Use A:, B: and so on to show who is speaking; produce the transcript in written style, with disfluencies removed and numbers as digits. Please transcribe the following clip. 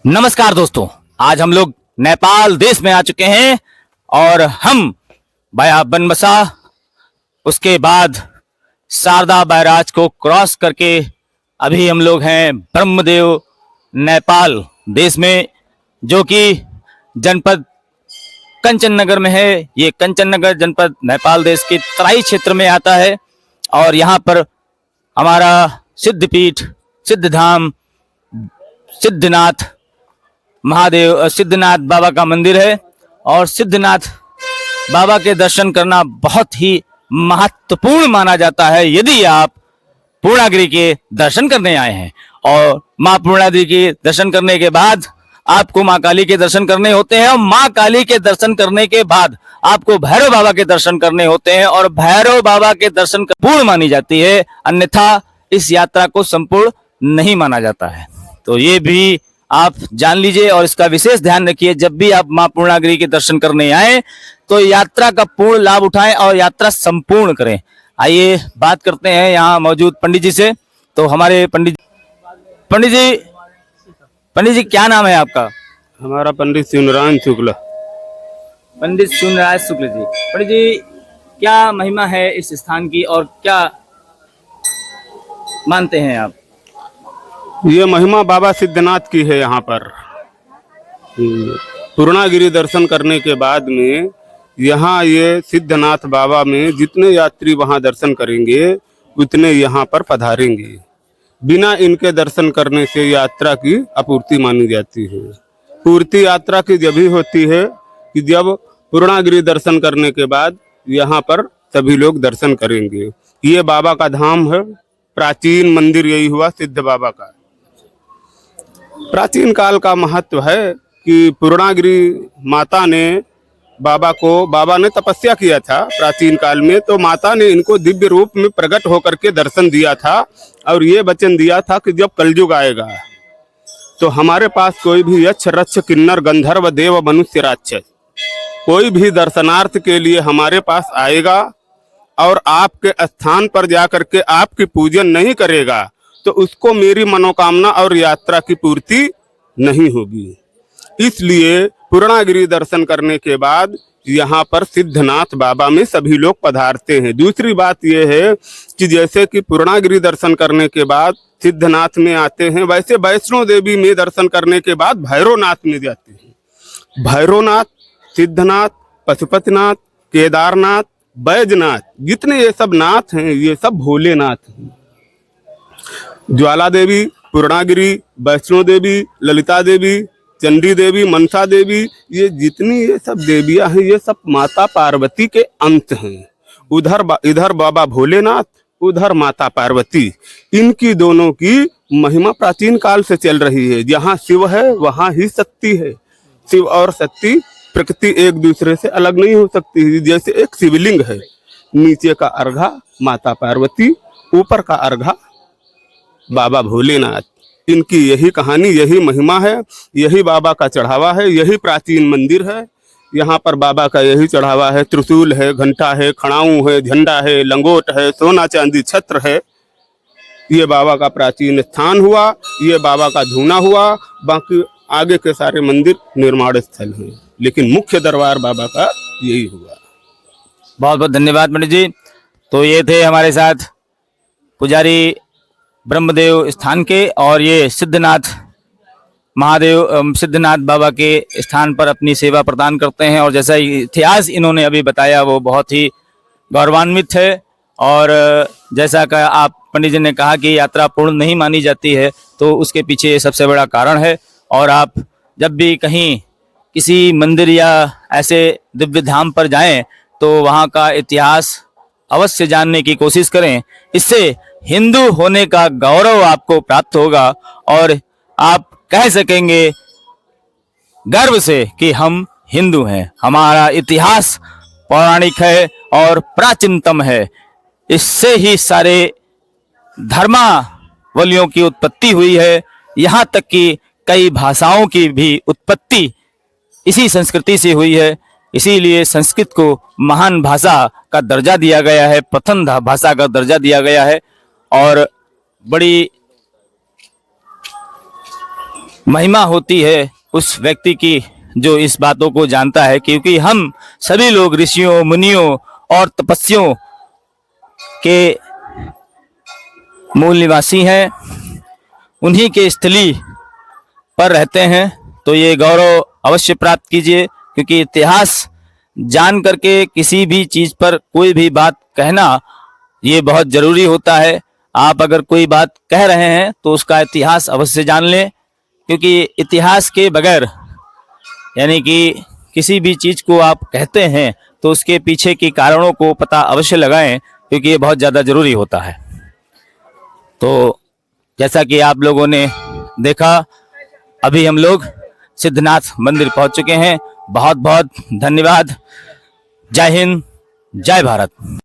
A: नमस्कार दोस्तों, आज हम लोग नेपाल देश में आ चुके हैं और हम वाया बनबसा, उसके बाद शारदा बैराज को क्रॉस करके अभी हम लोग हैं ब्रह्मदेव नेपाल देश में, जो कि जनपद कंचननगर में है। ये कंचननगर जनपद नेपाल देश के तराई क्षेत्र में आता है और यहाँ पर हमारा सिद्धपीठ, सिद्धधाम, सिद्धनाथ महादेव, सिद्धनाथ बाबा का मंदिर है। और सिद्धनाथ बाबा के दर्शन करना बहुत ही महत्वपूर्ण माना जाता है यदि आप पूर्णागिरि के दर्शन करने आए हैं। और माँ पूर्णागिरि के दर्शन करने के बाद आपको माँ काली के दर्शन करने होते हैं और माँ काली के दर्शन करने के बाद आपको भैरव बाबा के दर्शन करने होते हैं और भैरव बाबा के दर्शन पूर्ण मानी जाती है, अन्यथा इस यात्रा को संपूर्ण नहीं माना जाता है। तो ये भी आप जान लीजिए और इसका विशेष ध्यान रखिए, जब भी आप माँ पूर्णागिरि के दर्शन करने आए तो यात्रा का पूर्ण लाभ उठाएं और यात्रा संपूर्ण करें। आइए बात करते हैं यहाँ मौजूद पंडित जी से। तो हमारे पंडित जी क्या नाम है आपका?
B: हमारा पंडित शिवनारायण शुक्ल।
A: पंडित शिवनारायण शुक्ल जी। पंडित जी, क्या महिमा है इस स्थान की और क्या मानते हैं आप?
B: ये महिमा बाबा सिद्धनाथ की है। यहाँ पर पूर्णागिरि दर्शन करने के बाद में यहाँ ये सिद्धनाथ बाबा में जितने यात्री वहाँ दर्शन करेंगे उतने यहाँ पर पधारेंगे। बिना इनके दर्शन करने से यात्रा की अपूर्ति मानी जाती है। पूर्ति यात्रा की जब ही होती है कि जब पूर्णागिरि दर्शन करने के बाद यहाँ पर सभी लोग दर्शन करेंगे। ये बाबा का धाम है, प्राचीन मंदिर यही हुआ सिद्ध बाबा का। प्राचीन काल का महत्व है कि पूर्णागिरि माता ने बाबा ने तपस्या किया था प्राचीन काल में, तो माता ने इनको दिव्य रूप में प्रकट होकर के दर्शन दिया था और ये वचन दिया था कि जब कलयुग आएगा तो हमारे पास कोई भी यक्ष, रक्ष, किन्नर, गंधर्व, देव, मनुष्य, राक्षस कोई भी दर्शनार्थ के लिए हमारे पास आएगा और आपके स्थान पर जाकर के आपकी पूजन नहीं करेगा तो उसको मेरी मनोकामना और यात्रा की पूर्ति नहीं होगी। इसलिए पूर्णागिरि दर्शन करने के बाद यहाँ पर सिद्धनाथ बाबा में सभी लोग पधारते हैं। दूसरी बात यह है कि जैसे कि पूर्णागिरि दर्शन करने के बाद सिद्धनाथ में आते हैं, वैसे वैष्णो देवी में दर्शन करने के बाद भैरवनाथ में जाते हैं। भैरवनाथ, सिद्धनाथ, पशुपतिनाथ, केदारनाथ, बैजनाथ, जितने ये सब नाथ हैं ये सब भोलेनाथ हैं। ज्वाला देवी, पूर्णागिरि, वैष्णो देवी, ललिता देवी, चंडी देवी, मनसा देवी, ये जितनी ये सब देवियां हैं ये सब माता पार्वती के अंश हैं। इधर बाबा भोलेनाथ, उधर माता पार्वती। इनकी दोनों की महिमा प्राचीन काल से चल रही है। जहाँ शिव है वहाँ ही शक्ति है। शिव और शक्ति, प्रकृति एक दूसरे से अलग नहीं हो सकती। जैसे एक शिवलिंग है, नीचे का अर्घा माता पार्वती, ऊपर का अर्घा बाबा भोलेनाथ। इनकी यही कहानी, यही महिमा है, यही बाबा का चढ़ावा है, यही प्राचीन मंदिर है। यहाँ पर बाबा का यही चढ़ावा है। त्रिशूल है, घंटा है, खड़ाऊ है, झंडा है, लंगोट है, सोना चांदी छत्र है। ये बाबा का प्राचीन स्थान हुआ, ये बाबा का धूना हुआ। बाकी आगे के सारे मंदिर निर्माण स्थल हैं, लेकिन मुख्य दरबार बाबा का यही हुआ।
A: बहुत बहुत धन्यवाद पंडित जी। तो ये थे हमारे साथ पुजारी ब्रह्मदेव स्थान के और ये सिद्धनाथ महादेव, सिद्धनाथ बाबा के स्थान पर अपनी सेवा प्रदान करते हैं। और जैसा इतिहास इन्होंने अभी बताया वो बहुत ही गौरवान्वित है। और जैसा कि आप पंडित जी ने कहा कि यात्रा पूर्ण नहीं मानी जाती है, तो उसके पीछे सबसे बड़ा कारण है। और आप जब भी कहीं किसी मंदिर या ऐसे दिव्य धाम पर जाएं तो वहाँ का इतिहास अवश्य जानने की कोशिश करें। इससे हिंदू होने का गौरव आपको प्राप्त होगा और आप कह सकेंगे गर्व से कि हम हिंदू हैं। हमारा इतिहास पौराणिक है और प्राचीनतम है। इससे ही सारे धर्मावलियों की उत्पत्ति हुई है। यहाँ तक कि कई भाषाओं की भी उत्पत्ति इसी संस्कृति से हुई है। इसीलिए संस्कृत को महान भाषा का दर्जा दिया गया है, प्रथम भाषा का दर्जा दिया गया है। और बड़ी महिमा होती है उस व्यक्ति की जो इस बातों को जानता है, क्योंकि हम सभी लोग ऋषियों, मुनियों और तपस्वियों के मूल निवासी हैं, उन्हीं के स्थली पर रहते हैं। तो ये गौरव अवश्य प्राप्त कीजिए, क्योंकि इतिहास जान करके किसी भी चीज पर कोई भी बात कहना ये बहुत जरूरी होता है। आप अगर कोई बात कह रहे हैं तो उसका इतिहास अवश्य जान लें, क्योंकि इतिहास के बगैर यानी कि किसी भी चीज को आप कहते हैं तो उसके पीछे के कारणों को पता अवश्य लगाएं, क्योंकि ये बहुत ज्यादा जरूरी होता है। तो जैसा कि आप लोगों ने देखा, अभी हम लोग सिद्धनाथ मंदिर पहुंच चुके हैं। बहुत बहुत धन्यवाद। जय हिंद, जय भारत।